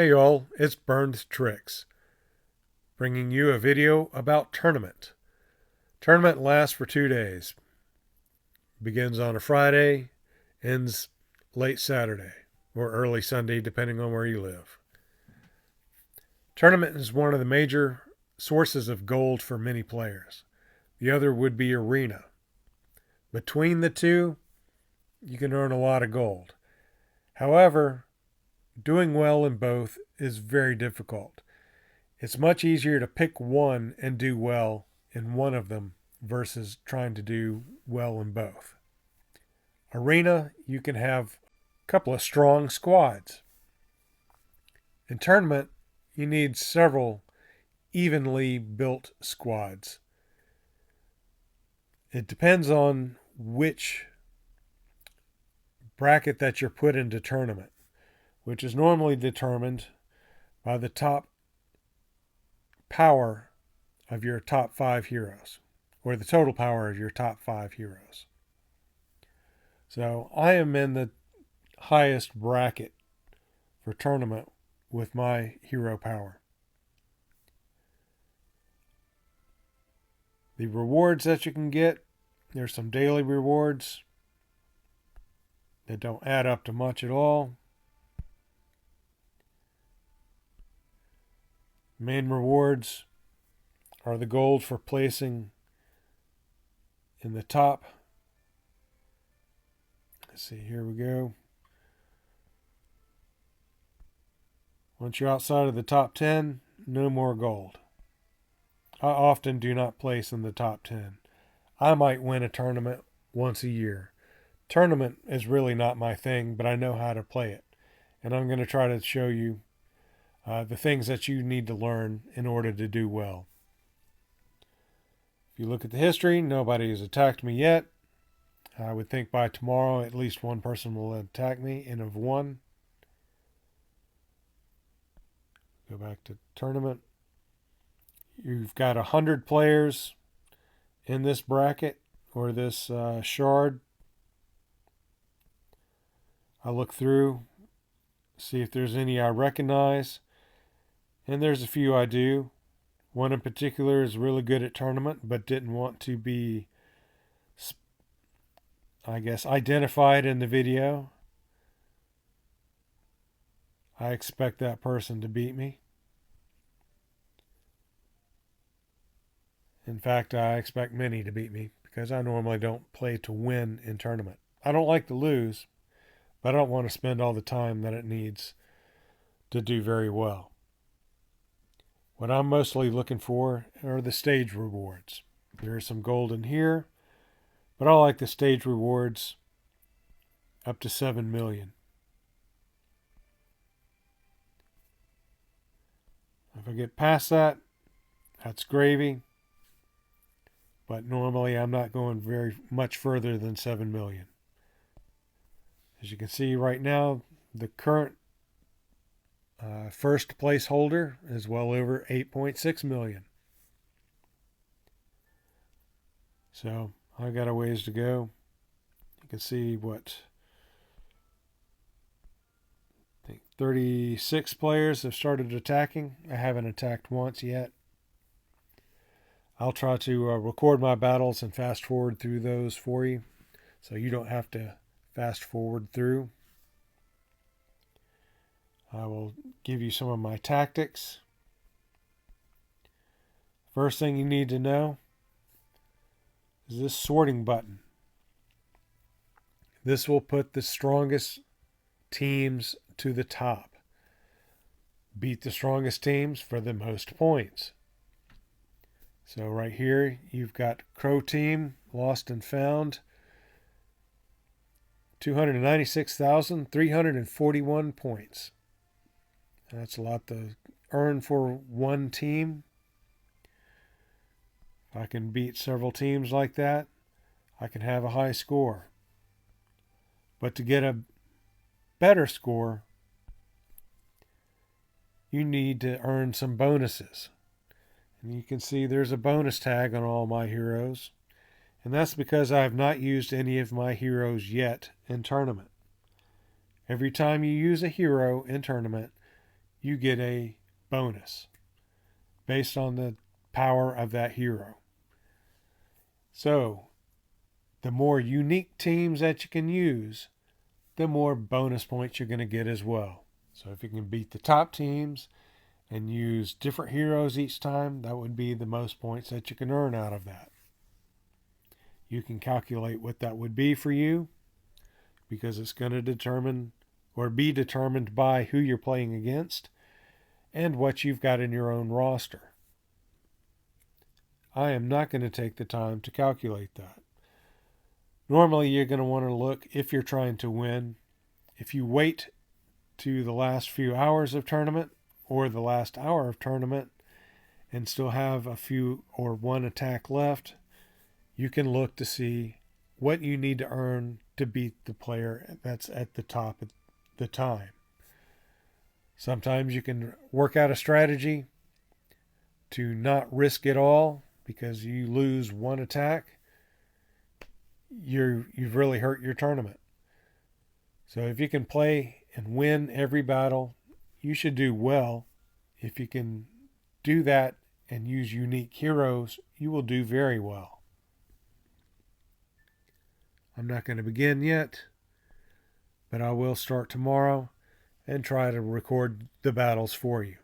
Hey y'all, it's Burned Tricks, bringing you a video about tournament. Tournament lasts for 2 days. Begins on a Friday, ends late Saturday or early Sunday, depending on where you live. Tournament is one of the major sources of gold for many players. The other would be arena. Between the two, you can earn a lot of gold. However, doing well in both is very difficult. It's much easier to pick one and do well in one of them versus trying to do well in both. Arena, you can have a couple of strong squads. In tournament, you need several evenly built squads. It depends on which bracket that you're put into tournament, which is normally determined by the top power of your top 5 heroes, or the total power of your top 5 heroes. So I am in the highest bracket for tournament with my hero power. The rewards that you can get, there's some daily rewards that don't add up to much at all. Main rewards are the gold for placing in the top. Let's see, here we go. Once you're outside of the top 10, no more gold. I often do not place in the top 10. I might win a tournament once a year. Tournament is really not my thing, but I know how to play it. And I'm going to try to show you the things that you need to learn in order to do well. If you look at the history, nobody has attacked me yet. I would think by tomorrow at least one person will attack me, N of 1. Go back to tournament. You've got 100 players in this bracket or this shard. I look through, see if there's any I recognize. And there's a few I do. One in particular is really good at tournament, but didn't want to be, identified in the video. I expect that person to beat me. In fact, I expect many to beat me because I normally don't play to win in tournament. I don't like to lose, but I don't want to spend all the time that it needs to do very well. What I'm mostly looking for are the stage rewards. There's some gold in here, but I like the stage rewards up to 7 million. If I get past that, that's gravy. But normally I'm not going very much further than 7 million. As you can see right now, the current first place holder is well over 8.6 million. So I got a ways to go. You can see I think 36 players have started attacking. I haven't attacked once yet. I'll try to record my battles and fast forward through those for you, so you don't have to fast forward through. I will give you some of my tactics. First thing you need to know is this sorting button. This will put the strongest teams to the top. Beat the strongest teams for the most points. So right here, you've got Crow Team, Lost and Found, 296,341 points. That's a lot to earn for one team. If I can beat several teams like that, I can have a high score. But to get a better score, you need to earn some bonuses. And you can see there's a bonus tag on all my heroes. And that's because I have not used any of my heroes yet in tournament. Every time you use a hero in tournament, you get a bonus based on the power of that hero. So, the more unique teams that you can use, the more bonus points you're going to get as well. So, if you can beat the top teams and use different heroes each time, that would be the most points that you can earn out of that. You can calculate what that would be for you because it's going to determine or be determined by who you're playing against and what you've got in your own roster. I am not going to take the time to calculate that. Normally, you're going to want to look if you're trying to win. If you wait to the last few hours of tournament or the last hour of tournament and still have a few or one attack left, you can look to see what you need to earn to beat the player that's at the top at the time. Sometimes you can work out a strategy to not risk it all because you lose one attack, you've really hurt your tournament. So if you can play and win every battle, you should do well. If you can do that and use unique heroes, you will do very well. I'm not going to begin yet, but I will start tomorrow and try to record the battles for you.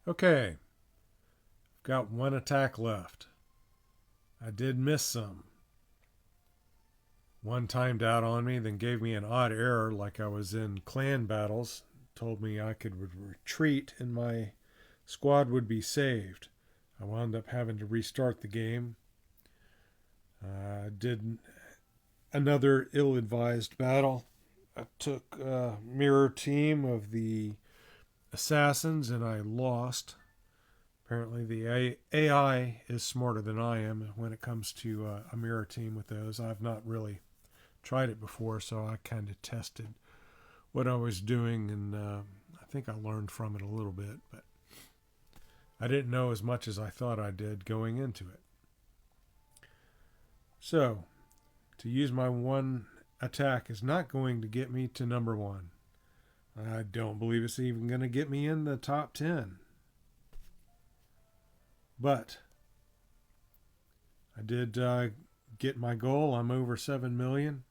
Okay, got one attack left. I did miss some. One timed out on me, then gave me an odd error like I was in clan battles. Told me I could retreat and my squad would be saved. I wound up having to restart the game. Did another ill-advised battle. I took a mirror team of the assassins and I lost. Apparently, the AI is smarter than I am when it comes to a mirror team with those. I've not really tried it before, so I kind of tested what I was doing, and I think I learned from it a little bit. But I didn't know as much as I thought I did going into it. So, to use my one attack is not going to get me to number 1. I don't believe it's even going to get me in the top 10. But I did get my goal. I'm over 7 million.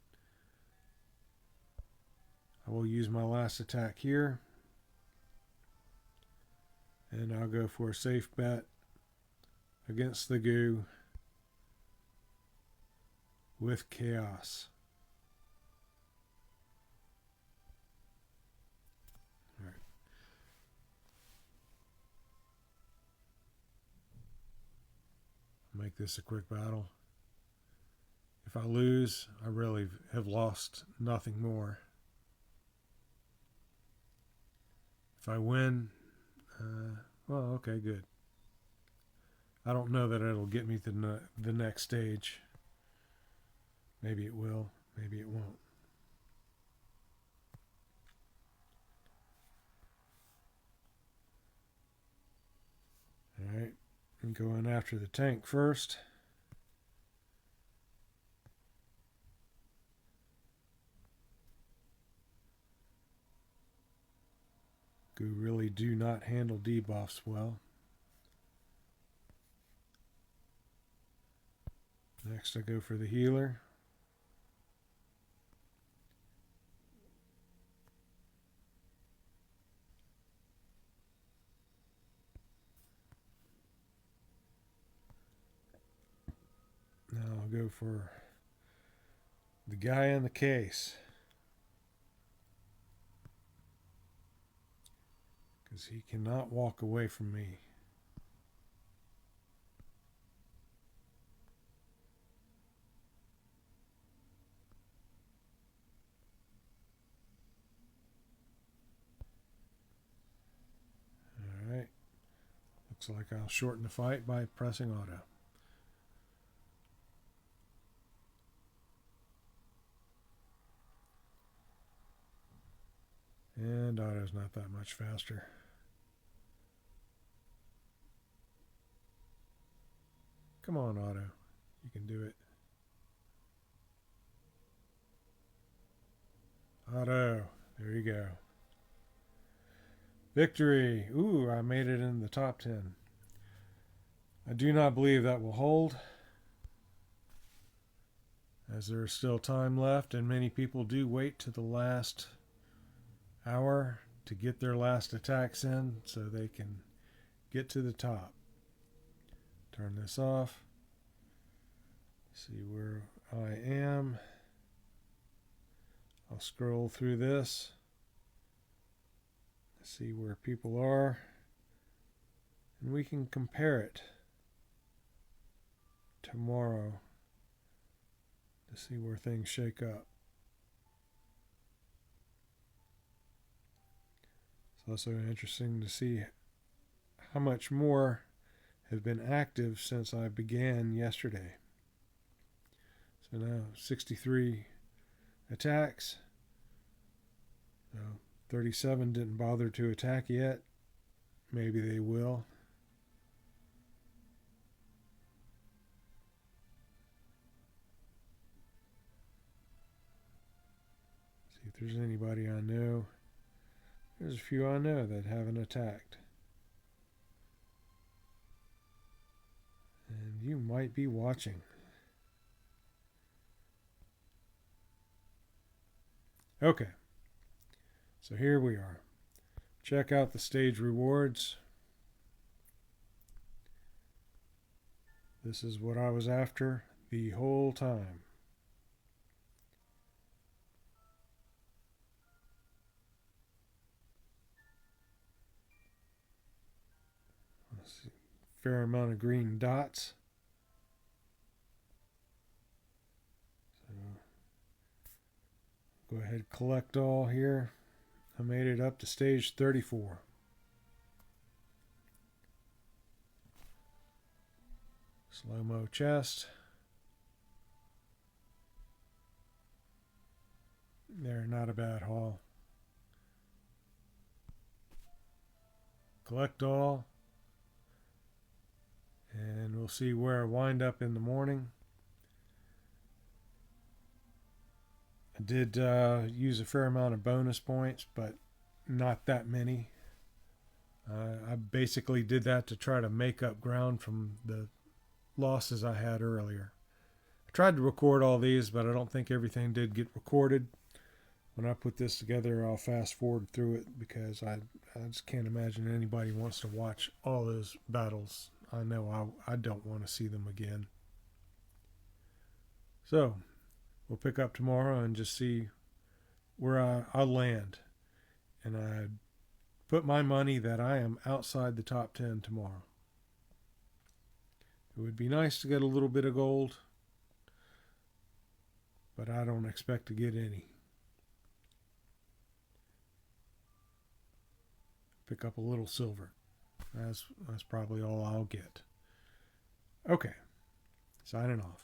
I will use my last attack here. And I'll go for a safe bet against the goo with chaos. All right. Make this a quick battle. If I lose, I really have lost nothing more. If I win, well, okay, good. I don't know that it'll get me to the next stage. Maybe it will, maybe it won't. All right, I'm going after the tank first. Who really do not handle debuffs well. Next I go for the healer. Now I'll go for the guy in the case. Because he cannot walk away from me. Alright. Looks like I'll shorten the fight by pressing auto. And auto's not that much faster. Come on, auto. You can do it. Auto. There you go. Victory. Ooh, I made it in the top 10. I do not believe that will hold, as there is still time left, and many people do wait to the last hour to get their last attacks in so they can get to the top. Turn this off. See where I am. I'll scroll through this. See where people are. And we can compare it tomorrow to see where things shake up. It's also interesting to see how much more have been active since I began yesterday. So now 63 attacks. So 37 didn't bother to attack yet. Maybe they will. See if there's anybody I know. There's a few I know that haven't attacked. And you might be watching. Okay. So here we are. Check out the stage rewards. This is what I was after the whole time. Let's see. Fair amount of green dots. So go ahead, collect all here. I made it up to stage 34. Slow-mo chest. They're not a bad haul. Collect all. And we'll see where I wind up in the morning. I did use a fair amount of bonus points, but not that many. I basically did that to try to make up ground from the losses I had earlier. I tried to record all these, but I don't think everything did get recorded. When I put this together, I'll fast forward through it because I just can't imagine anybody wants to watch all those battles. I know I don't want to see them again. So, we'll pick up tomorrow and just see where I'll land. And I put my money that I am outside the top 10 tomorrow. It would be nice to get a little bit of gold, but I don't expect to get any. Pick up a little silver. That's probably all I'll get. Okay, signing off.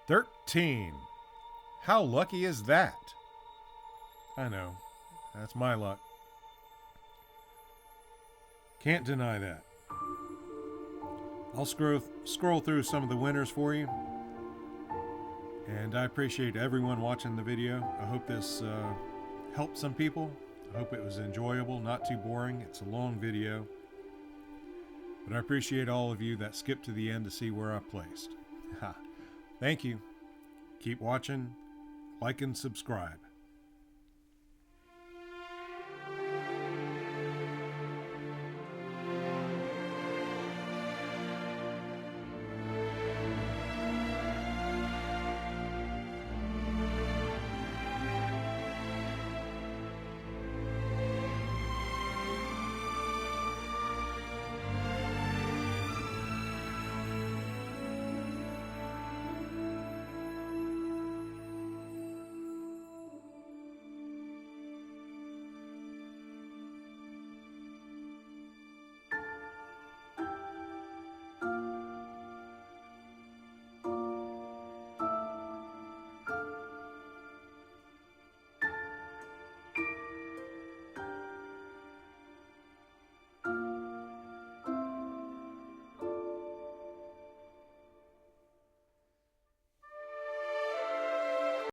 13. How lucky is that? I know, that's my luck. Can't deny that. I'll scroll through some of the winners for you. And I appreciate everyone watching the video. I hope this helped some people. I hope it was enjoyable, not too boring. It's a long video. But I appreciate all of you that skipped to the end to see where I placed. Thank you. Keep watching, like and subscribe.